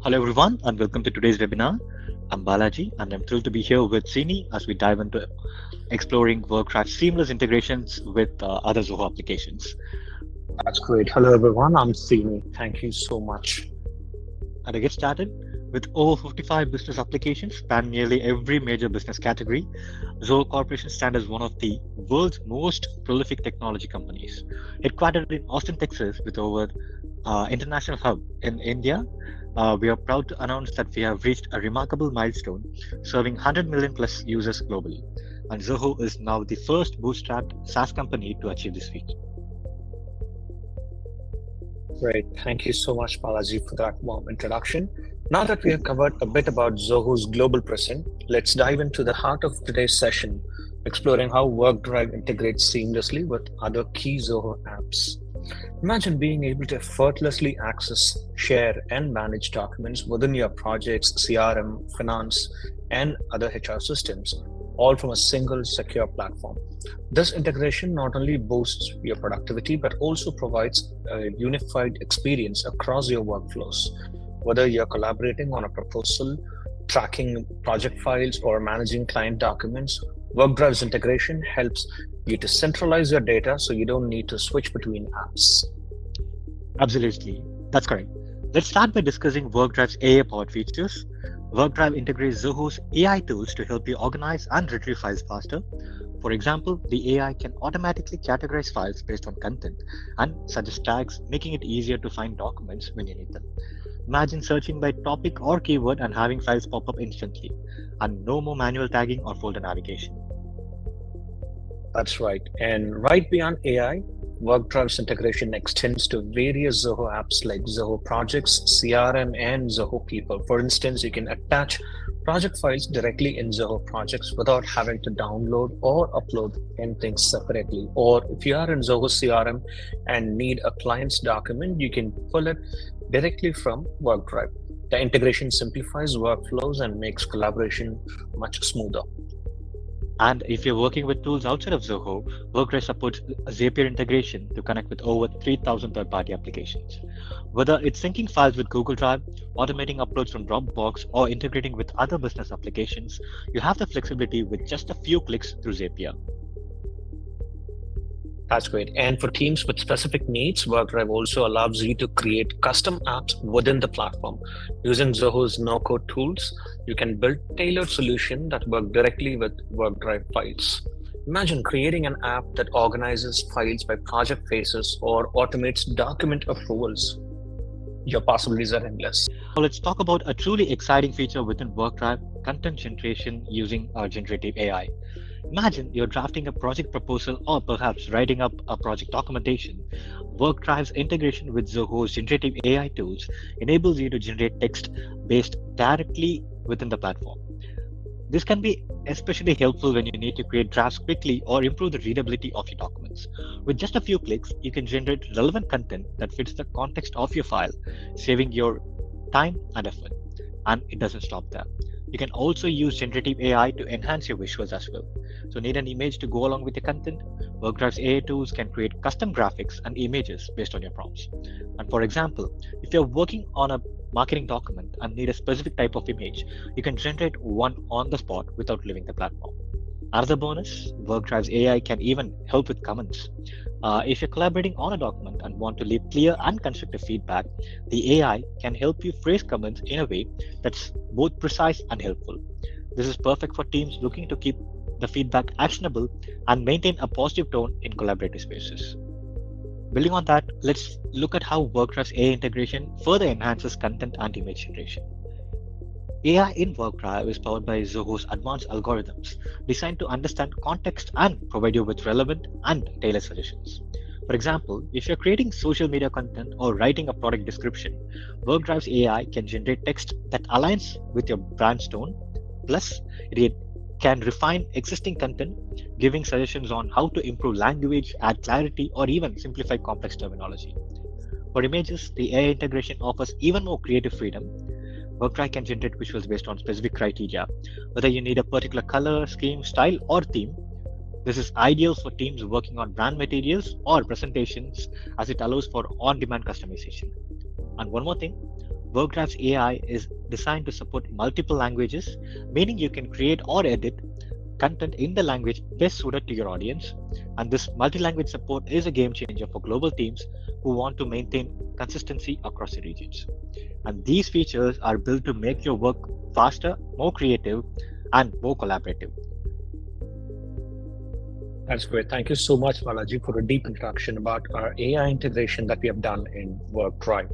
Hello everyone and welcome to today's webinar. I'm Balaji and I'm thrilled to be here with Sini as we dive into exploring WorkDrive's seamless integrations with other Zoho applications. That's great. Hello, everyone. I'm Sini. Thank you so much. And to get started, with over 55 business applications spanning nearly every major business category, Zoho Corporation stands as one of the world's most prolific technology companies. Headquartered in Austin, Texas, with over international hub in India, we are proud to announce that we have reached a remarkable milestone, serving 100 million plus users globally. And Zoho is now the first bootstrapped SaaS company to achieve this feat. Great. Thank you so much, Balaji, for that warm introduction. Now that we have covered a bit about Zoho's global presence, let's dive into the heart of today's session, exploring how WorkDrive integrates seamlessly with other key Zoho apps. Imagine being able to effortlessly access, share, and manage documents within your project's CRM, finance, and other HR systems, all from a single secure platform. This integration not only boosts your productivity, but also provides a unified experience across your workflows. Whether you're collaborating on a proposal, tracking project files, or managing client documents, WorkDrive's integration helps you to centralize your data so you don't need to switch between apps. Absolutely, that's correct. Let's start by discussing WorkDrive's AI-powered features. WorkDrive integrates Zoho's AI tools to help you organize and retrieve files faster. For example, the AI can automatically categorize files based on content and suggest tags, making it easier to find documents when you need them. Imagine searching by topic or keyword and having files pop up instantly, and no more manual tagging or folder navigation. That's right. And right beyond AI, WorkDrive's integration extends to various Zoho apps like Zoho Projects, CRM, and Zoho People. For instance, you can attach project files directly in Zoho Projects without having to download or upload anything separately. Or if you are in Zoho CRM and need a client's document, you can pull it directly from WorkDrive. The integration simplifies workflows and makes collaboration much smoother. And if you're working with tools outside of Zoho, WorkDrive supports Zapier integration to connect with over 3,000 third-party applications. Whether it's syncing files with Google Drive, automating uploads from Dropbox, or integrating with other business applications, you have the flexibility with just a few clicks through Zapier. That's great. And for teams with specific needs, WorkDrive also allows you to create custom apps within the platform. Using Zoho's no-code tools, you can build tailored solutions that work directly with WorkDrive files. Imagine creating an app that organizes files by project phases or automates document approvals. Your possibilities are endless. Now let's talk about a truly exciting feature within WorkDrive, content generation using generative AI. Imagine you're drafting a project proposal or perhaps writing up a project documentation. WorkDrive's integration with Zoho's generative AI tools enables you to generate text based directly within the platform. This can be especially helpful when you need to create drafts quickly or improve the readability of your documents. With just a few clicks, you can generate relevant content that fits the context of your file, saving your time and effort. And it doesn't stop there. You can also use generative AI to enhance your visuals as well. So need an image to go along with your content? WorkDrive's AI tools can create custom graphics and images based on your prompts. And for example, if you're working on a marketing document and need a specific type of image, you can generate one on the spot without leaving the platform. Another bonus, WorkDrive's AI can even help with comments. If you're collaborating on a document and want to leave clear and constructive feedback, the AI can help you phrase comments in a way that's both precise and helpful. This is perfect for teams looking to keep the feedback actionable and maintain a positive tone in collaborative spaces. Building on that, let's look at how WorkDrive's AI integration further enhances content and image generation. AI in WorkDrive is powered by Zoho's advanced algorithms designed to understand context and provide you with relevant and tailored suggestions. For example, if you're creating social media content or writing a product description, WorkDrive's AI can generate text that aligns with your brand's tone. Plus, it can refine existing content, giving suggestions on how to improve language, add clarity, or even simplify complex terminology. For images, the AI integration offers even more creative freedom. WorkDrive can generate visuals based on specific criteria. Whether you need a particular color, scheme, style, or theme, this is ideal for teams working on brand materials or presentations as it allows for on-demand customization. And one more thing, WorkDrive's AI is designed to support multiple languages, meaning you can create or edit content in the language best suited to your audience. And this multi-language support is a game changer for global teams who want to maintain consistency across the regions. And these features are built to make your work faster, more creative, and more collaborative. That's great. Thank you so much, Balaji, for a deep introduction about our AI integration that we have done in WorkDrive.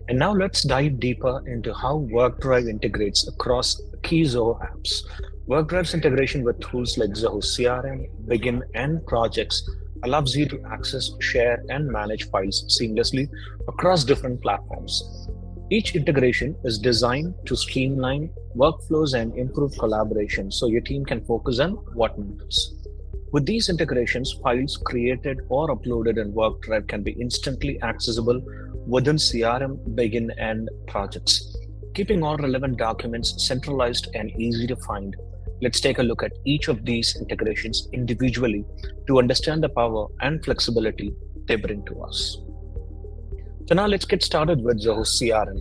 And now let's dive deeper into how WorkDrive integrates across key Zoho apps. WorkDrive's integration with tools like Zoho CRM, Begin, and Projects allows you to access, share, and manage files seamlessly across different platforms. Each integration is designed to streamline workflows and improve collaboration so your team can focus on what matters. With these integrations, files created or uploaded in WorkDrive can be instantly accessible within CRM, Begin, and Projects, keeping all relevant documents centralized and easy to find. Let's take a look at each of these integrations individually to understand the power and flexibility they bring to us. So now let's get started with Zoho CRM.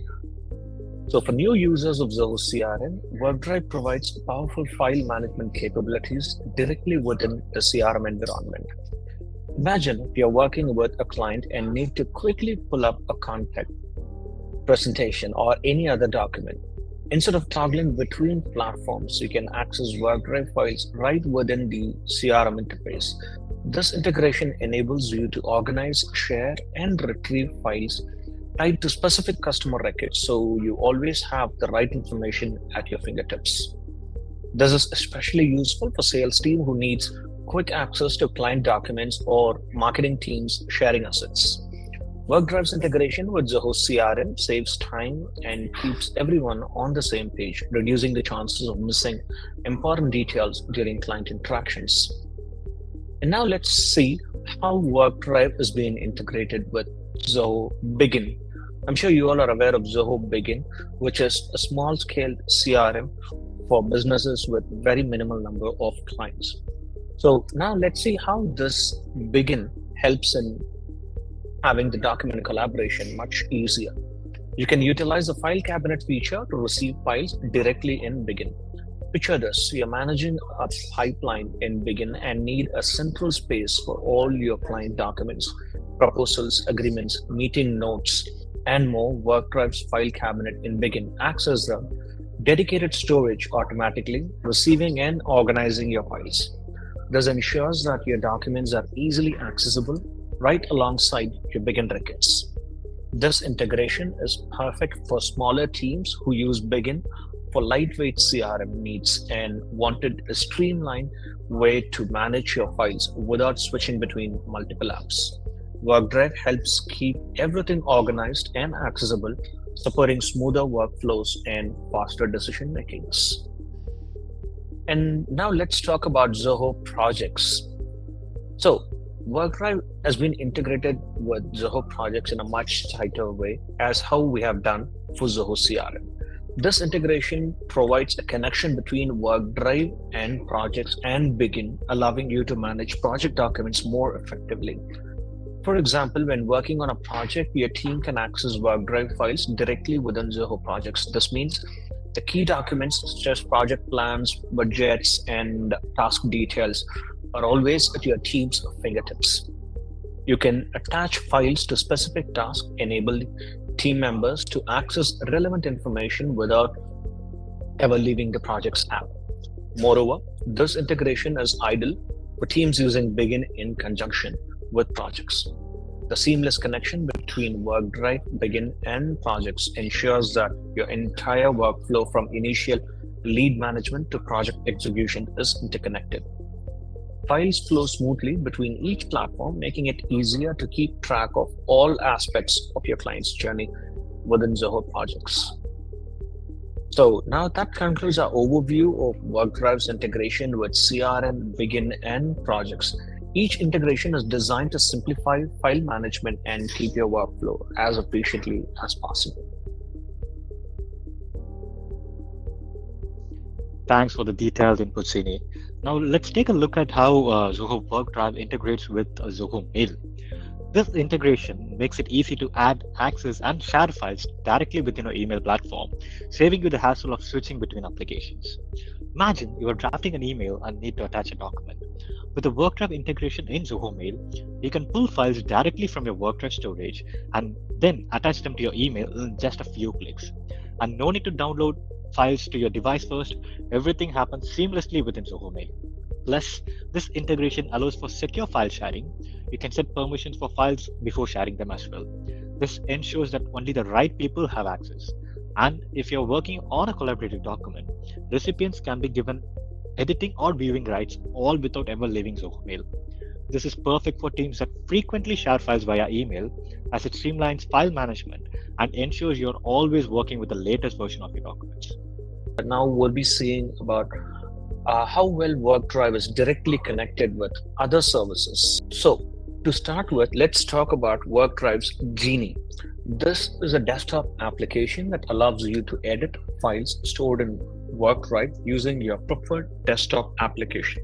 So for new users of Zoho CRM, WorkDrive provides powerful file management capabilities directly within the CRM environment. Imagine if you're working with a client and need to quickly pull up a contact, presentation, or any other document. Instead of toggling between platforms, you can access WorkDrive files right within the CRM interface. This integration enables you to organize, share, and retrieve files tied to specific customer records, so you always have the right information at your fingertips. This is especially useful for sales team who needs quick access to client documents or marketing teams sharing assets. WorkDrive's integration with Zoho CRM saves time and keeps everyone on the same page, reducing the chances of missing important details during client interactions. And now let's see how WorkDrive is being integrated with Zoho Begin. I'm sure you all are aware of Zoho Begin, which is a small-scale CRM for businesses with very minimal number of clients. So now let's see how this Begin helps in having the document collaboration much easier. You can utilize the file cabinet feature to receive files directly in Begin. Picture this, you're managing a pipeline in Begin and need a central space for all your client documents, proposals, agreements, meeting notes, and more. WorkDrive's file cabinet in Begin acts as the dedicated storage automatically, receiving and organizing your files. This ensures that your documents are easily accessible right alongside your Begin records. This integration is perfect for smaller teams who use Begin for lightweight CRM needs and wanted a streamlined way to manage your files without switching between multiple apps. WorkDrive helps keep everything organized and accessible, supporting smoother workflows and faster decision makings. And now let's talk about Zoho Projects. So WorkDrive has been integrated with Zoho Projects in a much tighter way as how we have done for Zoho CRM. This integration provides a connection between WorkDrive and Projects and Begin, allowing you to manage project documents more effectively. For example, when working on a project, your team can access WorkDrive files directly within Zoho Projects. This means the key documents such as project plans, budgets, and task details are always at your team's fingertips. You can attach files to specific tasks, enabling team members to access relevant information without ever leaving the project's app. Moreover, this integration is ideal for teams using Begin in conjunction with Projects. The seamless connection between WorkDrive, Begin, and Projects ensures that your entire workflow from initial lead management to project execution is interconnected. Files flow smoothly between each platform, making it easier to keep track of all aspects of your client's journey within Zoho Projects. So now that concludes our overview of WorkDrive's integration with CRM, Begin, and Projects. Each integration is designed to simplify file management and keep your workflow as efficiently as possible. Thanks for the detailed input, Sini. Now let's take a look at how Zoho WorkDrive integrates with Zoho Mail. This integration makes it easy to add, access, and share files directly within your email platform, saving you the hassle of switching between applications. Imagine you are drafting an email and need to attach a document. With the WorkDrive integration in Zoho Mail, you can pull files directly from your WorkDrive storage and then attach them to your email in just a few clicks. And no need to download files to your device first, everything happens seamlessly within Zoho Mail. Plus, this integration allows for secure file sharing. You can set permissions for files before sharing them as well. This ensures that only the right people have access. And if you're working on a collaborative document, recipients can be given editing or viewing rights all without ever leaving Zoho Mail. This is perfect for teams that frequently share files via email as it streamlines file management and ensures you're always working with the latest version of your documents. Now we'll be seeing about how well WorkDrive is directly connected with other services. So to start with, let's talk about WorkDrive's Genie. This is a desktop application that allows you to edit files stored in WorkDrive using your preferred desktop application.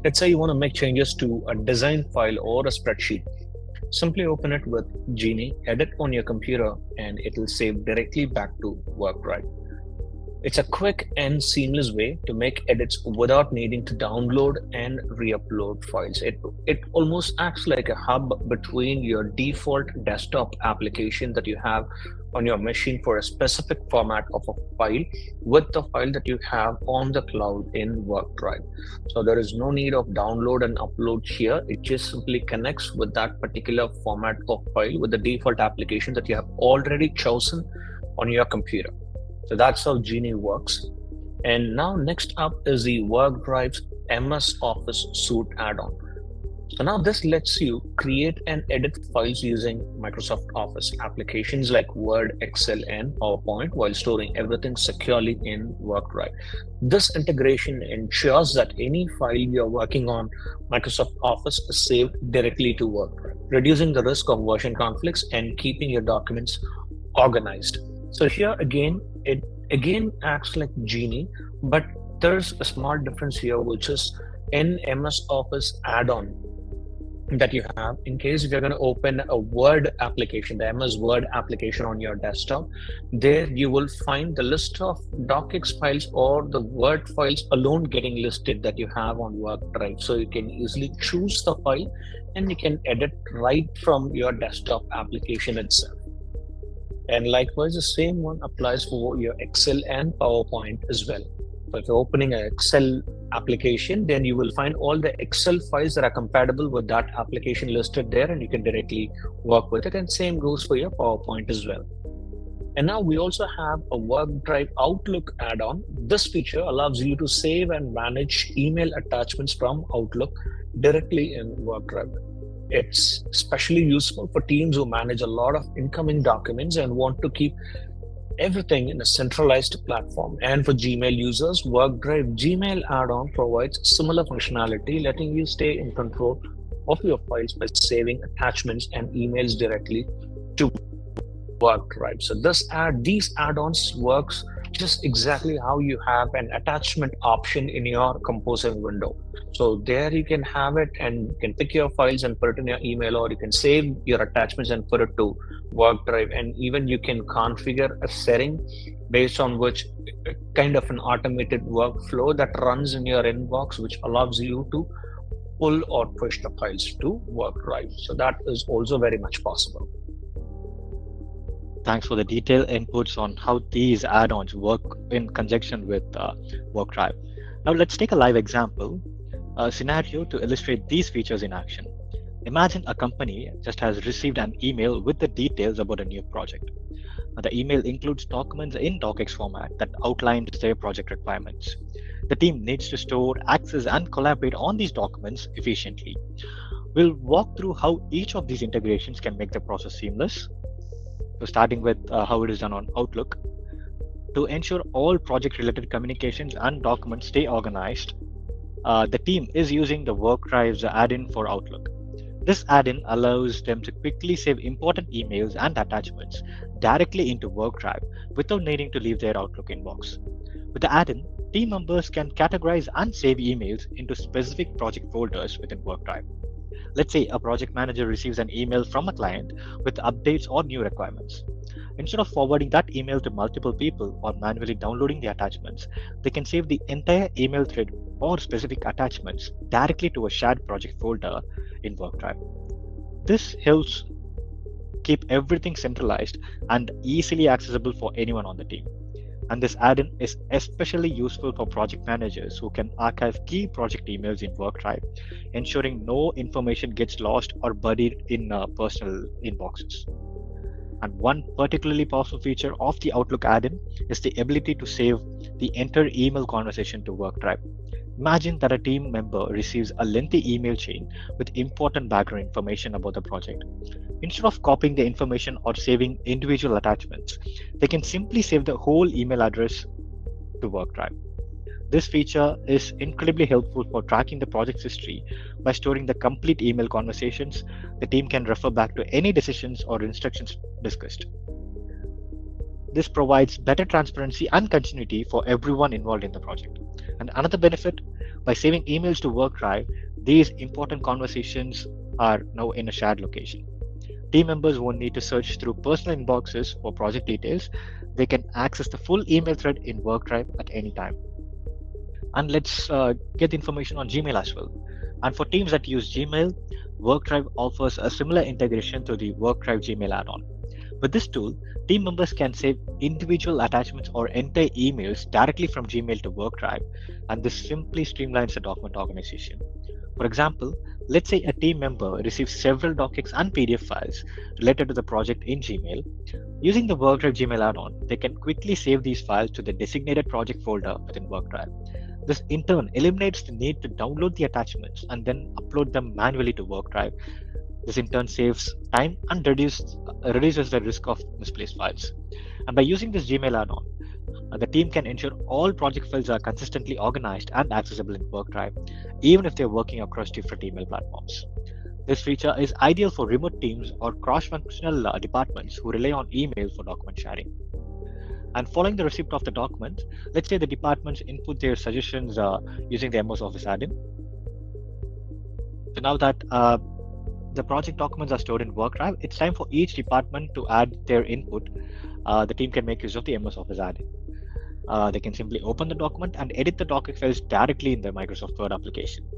Let's say you want to make changes to a design file or a spreadsheet. Simply open it with Genie, edit on your computer, and it will save directly back to WorkDrive. It's a quick and seamless way to make edits without needing to download and re-upload files. It almost acts like a hub between your default desktop application that you have on your machine for a specific format of a file with the file that you have on the cloud in WorkDrive. So there is no need of download and upload here. It just simply connects with that particular format of file with the default application that you have already chosen on your computer. So that's how Genie works. And now next up is the WorkDrive's MS Office Suite add-on. So now this lets you create and edit files using Microsoft Office applications like Word, Excel, and PowerPoint while storing everything securely in WorkDrive. This integration ensures that any file you're working on Microsoft Office is saved directly to WorkDrive, reducing the risk of version conflicts and keeping your documents organized. So here again, it again acts like Genie, but there's a small difference here, which is in MS Office add-on that you have. In case if you're going to open a Word application, the MS Word application on your desktop, there you will find the list of docx files or the Word files alone getting listed that you have on WorkDrive. So you can easily choose the file and you can edit right from your desktop application itself. And likewise, the same one applies for your Excel and PowerPoint as well. So if you're opening an Excel application, then you will find all the Excel files that are compatible with that application listed there, and you can directly work with it. And same goes for your PowerPoint as well. And now we also have a WorkDrive Outlook add-on. This feature allows you to save and manage email attachments from Outlook directly in WorkDrive. It's especially useful for teams who manage a lot of incoming documents and want to keep everything in a centralized platform. And for Gmail users, WorkDrive Gmail add-on provides similar functionality, letting you stay in control of your files by saving attachments and emails directly to WorkDrive. So these add-ons works just exactly how you have an attachment option in your composing window. So there you can have it and you can pick your files and put it in your email, or you can save your attachments and put it to WorkDrive. And even you can configure a setting based on which kind of an automated workflow that runs in your inbox, which allows you to pull or push the files to WorkDrive. So that is also very much possible. Thanks for the detailed inputs on how these add-ons work in conjunction with WorkDrive. Now let's take a live example, a scenario to illustrate these features in action. Imagine a company just has received an email with the details about a new project. The email includes documents in docx format that outlines their project requirements. The team needs to store, access, and collaborate on these documents efficiently. We'll walk through how each of these integrations can make the process seamless. So starting with how it is done on Outlook. To ensure all project-related communications and documents stay organized, the team is using the WorkDrive's add-in for Outlook. This add-in allows them to quickly save important emails and attachments directly into WorkDrive without needing to leave their Outlook inbox. With the add-in, team members can categorize and save emails into specific project folders within WorkDrive. Let's say a project manager receives an email from a client with updates or new requirements. Instead of forwarding that email to multiple people or manually downloading the attachments, they can save the entire email thread or specific attachments directly to a shared project folder in WorkDrive. This helps keep everything centralized and easily accessible for anyone on the team. And this add-in is especially useful for project managers who can archive key project emails in WorkDrive, ensuring no information gets lost or buried in personal inboxes. And one particularly powerful feature of the Outlook add-in is the ability to save the entire email conversation to WorkDrive. Imagine that a team member receives a lengthy email chain with important background information about the project. Instead of copying the information or saving individual attachments, they can simply save the whole email address to WorkDrive. This feature is incredibly helpful for tracking the project's history. By storing the complete email conversations, the team can refer back to any decisions or instructions discussed. This provides better transparency and continuity for everyone involved in the project. And another benefit, by saving emails to WorkDrive, these important conversations are now in a shared location. Team members won't need to search through personal inboxes for project details. They can access the full email thread in WorkDrive at any time. And let's get information on Gmail as well. And for teams that use Gmail, WorkDrive offers a similar integration to the WorkDrive Gmail add-on. With this tool, team members can save individual attachments or entire emails directly from Gmail to WorkDrive, and this simply streamlines the document organization. For example, let's say a team member receives several docx and PDF files related to the project in Gmail. Using the WorkDrive Gmail add-on, they can quickly save these files to the designated project folder within WorkDrive. This in turn eliminates the need to download the attachments and then upload them manually to WorkDrive. This in turn saves time and reduces the risk of misplaced files. And by using this Gmail add-on, the team can ensure all project files are consistently organized and accessible in WorkDrive, even if they're working across different email platforms. This feature is ideal for remote teams or cross-functional departments who rely on email for document sharing. And following the receipt of the document, let's say the departments input their suggestions using the MS Office add-in. So now that the project documents are stored in WorkDrive, it's time for each department to add their input. The team can make use of the MS Office add-in. They can simply open the document and edit the document files directly in the Microsoft Word application.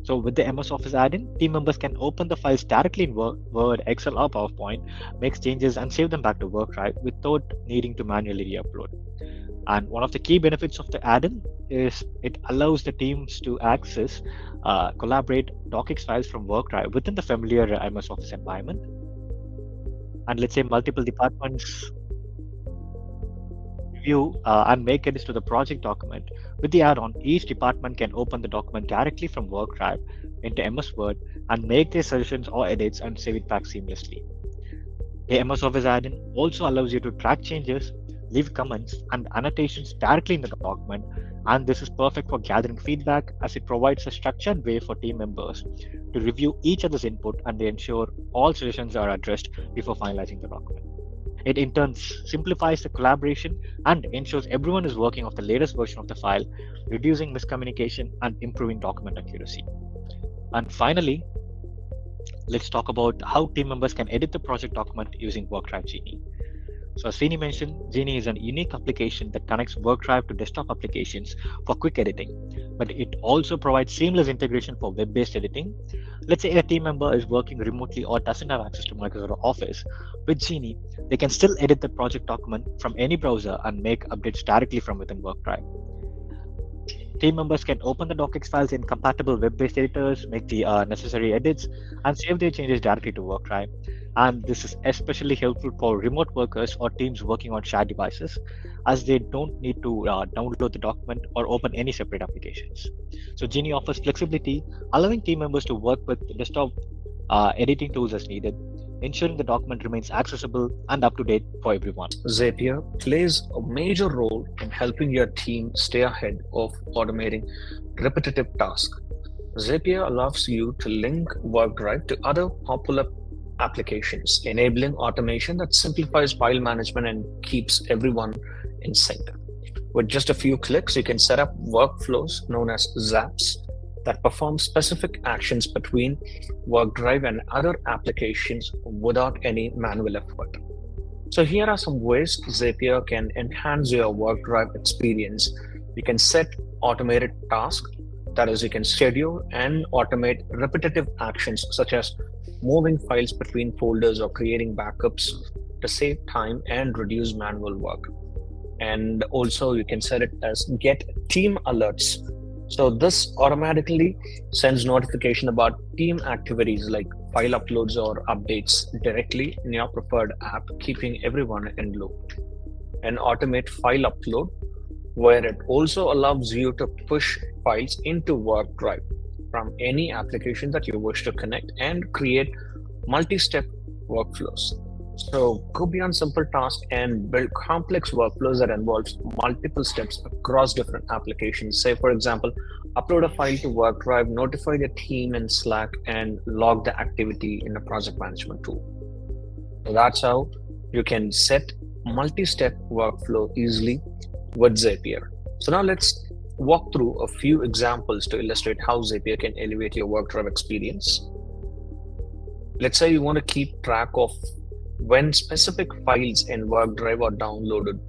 So with the MS Office add-in, team members can open the files directly in Word, Excel, or PowerPoint, make changes and save them back to WorkDrive without needing to manually re-upload. And one of the key benefits of the add-in is it allows the teams to access, collaborate docx files from WorkDrive within the familiar MS Office environment. And let's say multiple departments view and make edits to the project document. With the add-on, each department can open the document directly from WorkDrive into MS Word and make their suggestions or edits and save it back seamlessly. The MS Office add-in also allows you to track changes, leave comments and annotations directly in the document, and this is perfect for gathering feedback as it provides a structured way for team members to review each other's input and they ensure all suggestions are addressed before finalizing the document. It in turn simplifies the collaboration and ensures everyone is working off the latest version of the file, reducing miscommunication and improving document accuracy. And finally, let's talk about how team members can edit the project document using WorkDrive Genie. So as Srini mentioned, Genie is a unique application that connects WorkDrive to desktop applications for quick editing, but it also provides seamless integration for web-based editing. Let's say a team member is working remotely or doesn't have access to Microsoft Office. With Genie, they can still edit the project document from any browser and make updates directly from within WorkDrive. Team members can open the docx files in compatible web-based editors, make the necessary edits, and save their changes directly to WorkDrive. And this is especially helpful for remote workers or teams working on shared devices, as they don't need to download the document or open any separate applications. So Genie offers flexibility, allowing team members to work with desktop editing tools as needed, ensuring the document remains accessible and up to date for everyone. Zapier plays a major role in helping your team stay ahead of automating repetitive tasks. Zapier allows you to link WorkDrive to other popular applications, enabling automation that simplifies file management and keeps everyone in sync. With just a few clicks, you can set up workflows known as zaps that perform specific actions between WorkDrive and other applications without any manual effort. So here are some ways Zapier can enhance your WorkDrive experience. You can set automated tasks, that is, you can schedule and automate repetitive actions such as moving files between folders or creating backups to save time and reduce manual work. And also you can set it as get team alerts. So this automatically sends notification about team activities like file uploads or updates directly in your preferred app, keeping everyone in loop. And automate file upload, where it also allows you to push files into WorkDrive from any application that you wish to connect and create multi-step workflows. So go beyond simple tasks and build complex workflows that involves multiple steps across different applications. Say, for example, upload a file to WorkDrive, notify your team in Slack, and log the activity in a project management tool. So that's how you can set multi-step workflow easily with Zapier. So now let's walk through a few examples to illustrate how Zapier can elevate your WorkDrive experience. Let's say you want to keep track of when specific files in WorkDrive are downloaded.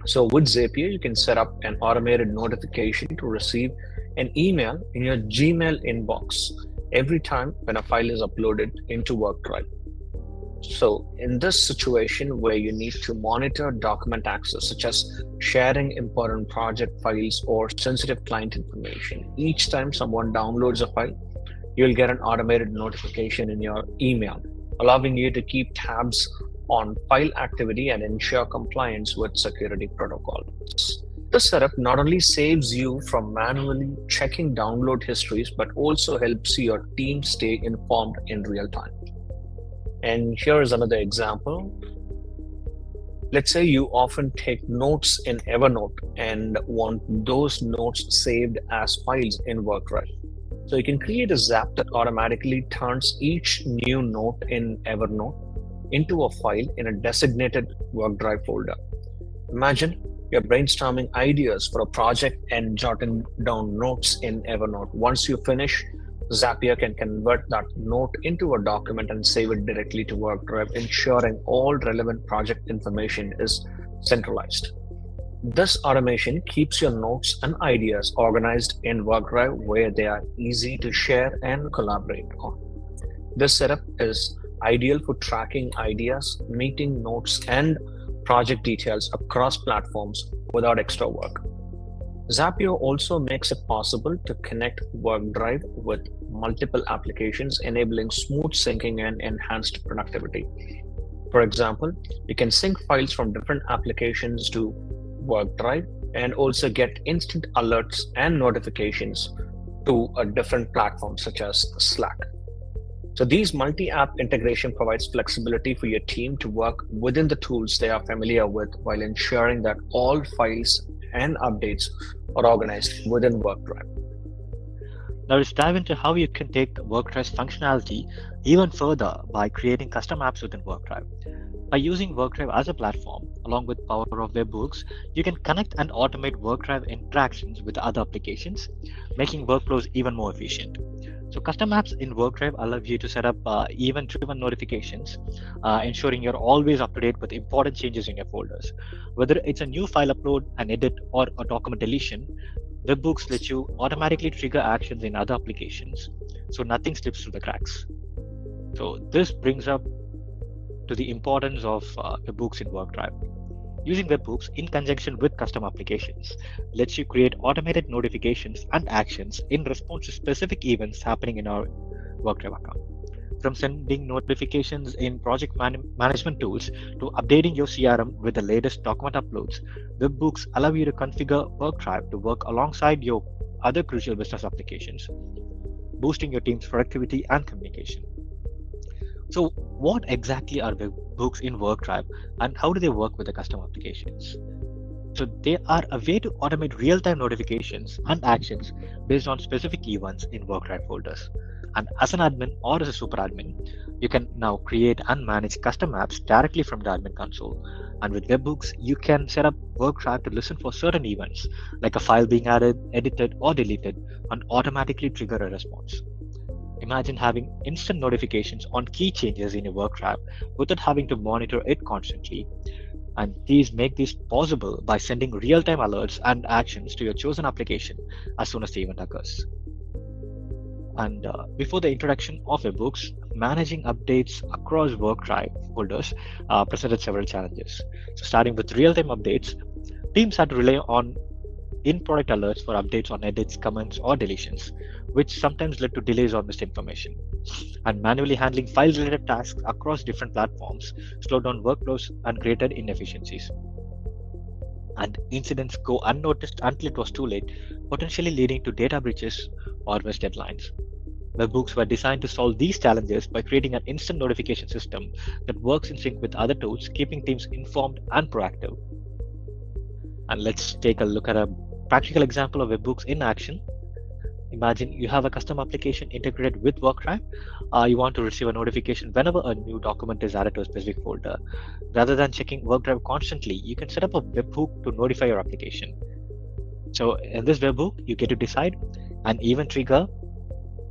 So with Zapier, you can set up an automated notification to receive an email in your Gmail inbox every time when a file is uploaded into WorkDrive. So in this situation where you need to monitor document access, such as sharing important project files or sensitive client information, each time someone downloads a file, you'll get an automated notification in your email, allowing you to keep tabs on file activity and ensure compliance with security protocols. This setup not only saves you from manually checking download histories, but also helps your team stay informed in real time. And here is another example. Let's say you often take notes in Evernote and want those notes saved as files in WorkDrive. So you can create a Zap that automatically turns each new note in Evernote into a file in a designated WorkDrive folder. Imagine you're brainstorming ideas for a project and jotting down notes in Evernote. Once you finish, Zapier can convert that note into a document and save it directly to WorkDrive, ensuring all relevant project information is centralized. This automation keeps your notes and ideas organized in WorkDrive where they are easy to share and collaborate on. This setup is ideal for tracking ideas, meeting notes, and project details across platforms without extra work. Zapier also makes it possible to connect WorkDrive with multiple applications, enabling smooth syncing and enhanced productivity. For example, you can sync files from different applications to WorkDrive and also get instant alerts and notifications to a different platform such as Slack. So these multi-app integration provides flexibility for your team to work within the tools they are familiar with while ensuring that all files and updates are organized within WorkDrive. Now let's dive into how you can take WorkDrive's functionality even further by creating custom apps within WorkDrive. By using WorkDrive as a platform, along with power of webhooks, you can connect and automate WorkDrive interactions with other applications, making workflows even more efficient. So custom apps in WorkDrive allow you to set up event-driven notifications, ensuring you're always up to date with important changes in your folders. Whether it's a new file upload, an edit, or a document deletion, webhooks let you automatically trigger actions in other applications, so nothing slips through the cracks. So this brings up to the importance of webhooks in WorkDrive. Using webhooks in conjunction with custom applications lets you create automated notifications and actions in response to specific events happening in our WorkDrive account. From sending notifications in project management tools to updating your CRM with the latest document uploads, webhooks allow you to configure WorkDrive to work alongside your other crucial business applications, boosting your team's productivity and communication. So what exactly are webhooks in WorkDrive and how do they work with the custom applications? So they are a way to automate real-time notifications and actions based on specific events in WorkDrive folders. And as an admin or as a super admin, you can now create and manage custom apps directly from the admin console. And with webhooks, you can set up WorkDrive to listen for certain events, like a file being added, edited, or deleted, and automatically trigger a response. Imagine having instant notifications on key changes in your WorkDrive without having to monitor it constantly. And these make this possible by sending real-time alerts and actions to your chosen application as soon as the event occurs. And before the introduction of webhooks, managing updates across WorkDrive folders presented several challenges. So starting with real-time updates, teams had to rely on in-product alerts for updates on edits, comments, or deletions, which sometimes led to delays or missed information. And manually handling file-related tasks across different platforms slowed down workflows and created inefficiencies. And incidents go unnoticed until it was too late, potentially leading to data breaches or missed deadlines. Webhooks were designed to solve these challenges by creating an instant notification system that works in sync with other tools, keeping teams informed and proactive. And let's take a look at a practical example of webhooks in action. Imagine you have a custom application integrated with WorkDrive. You want to receive a notification whenever a new document is added to a specific folder. Rather than checking WorkDrive constantly, you can set up a webhook to notify your application. So in this webhook, you get to decide an event trigger,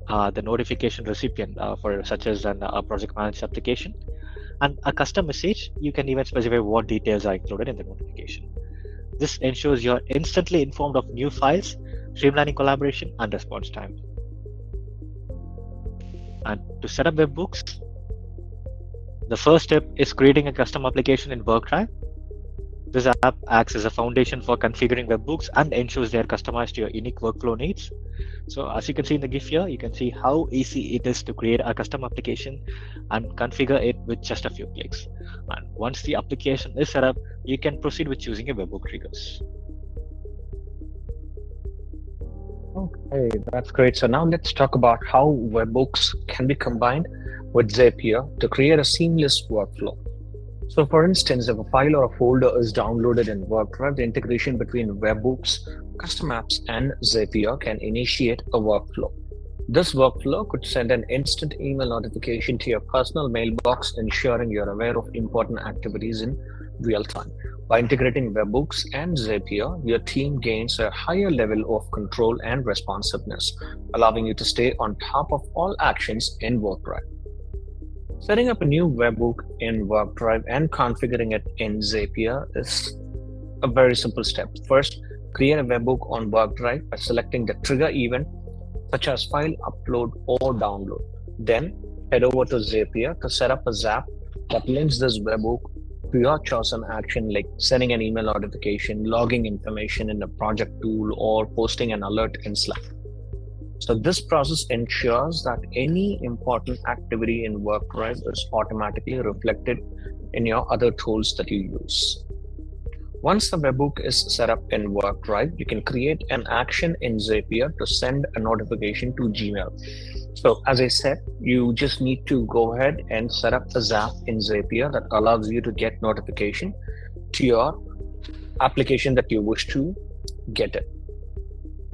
the notification recipient for such as a project managed application, and a custom message. You can even specify what details are included in the notification. This ensures you're instantly informed of new files, streamlining collaboration and response time. And to set up webhooks, the first step is creating a custom application in WorkDrive. This app acts as a foundation for configuring webhooks and ensures they are customized to your unique workflow needs. So as you can see in the GIF here, you can see how easy it is to create a custom application and configure it with just a few clicks. And once the application is set up, you can proceed with choosing your webhook triggers. Okay, that's great. So now let's talk about how webhooks can be combined with Zapier to create a seamless workflow. So for instance, if a file or a folder is downloaded in WorkDrive, the integration between webhooks, custom apps, and Zapier can initiate a workflow. This workflow could send an instant email notification to your personal mailbox, ensuring you're aware of important activities in real time. By integrating webhooks and Zapier, your team gains a higher level of control and responsiveness, allowing you to stay on top of all actions in WorkDrive. Setting up a new webhook in WorkDrive and configuring it in Zapier is a very simple step. First, create a webhook on WorkDrive by selecting the trigger event, such as file upload or download. Then head over to Zapier to set up a zap that links this webhook to your chosen action, like sending an email notification, logging information in a project tool, or posting an alert in Slack. So this process ensures that any important activity in WorkDrive is automatically reflected in your other tools that you use. Once the webhook is set up in WorkDrive, you can create an action in Zapier to send a notification to Gmail. So as I said, you just need to go ahead and set up a zap in Zapier that allows you to get notification to your application that you wish to get it.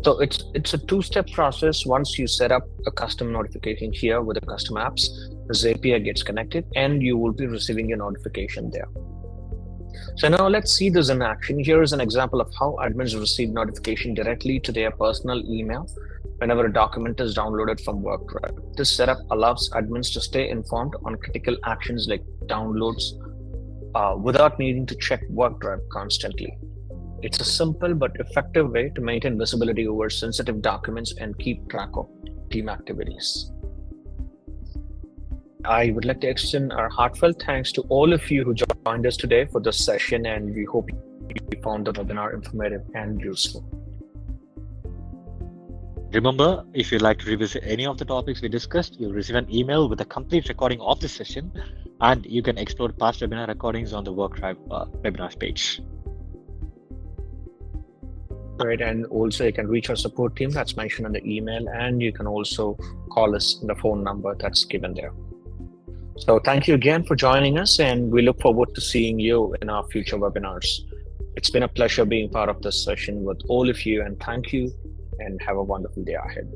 So it's a two-step process. Once you set up a custom notification here with the custom apps, the Zapier gets connected and you will be receiving a notification there. So now let's see this in action. Here is an example of how admins receive notification directly to their personal email whenever a document is downloaded from WorkDrive. This setup allows admins to stay informed on critical actions like downloads without needing to check WorkDrive constantly. It's a simple but effective way to maintain visibility over sensitive documents and keep track of team activities. I would like to extend our heartfelt thanks to all of you who joined us today for this session, and we hope you found the webinar informative and useful. Remember, if you'd like to revisit any of the topics we discussed, you'll receive an email with a complete recording of this session, and you can explore past webinar recordings on the WorkDrive webinars page. Right, and also you can reach our support team that's mentioned in the email, and you can also call us on the phone number that's given there. So thank you again for joining us, and we look forward to seeing you in our future webinars. It's been a pleasure being part of this session with all of you, and thank you, and have a wonderful day ahead.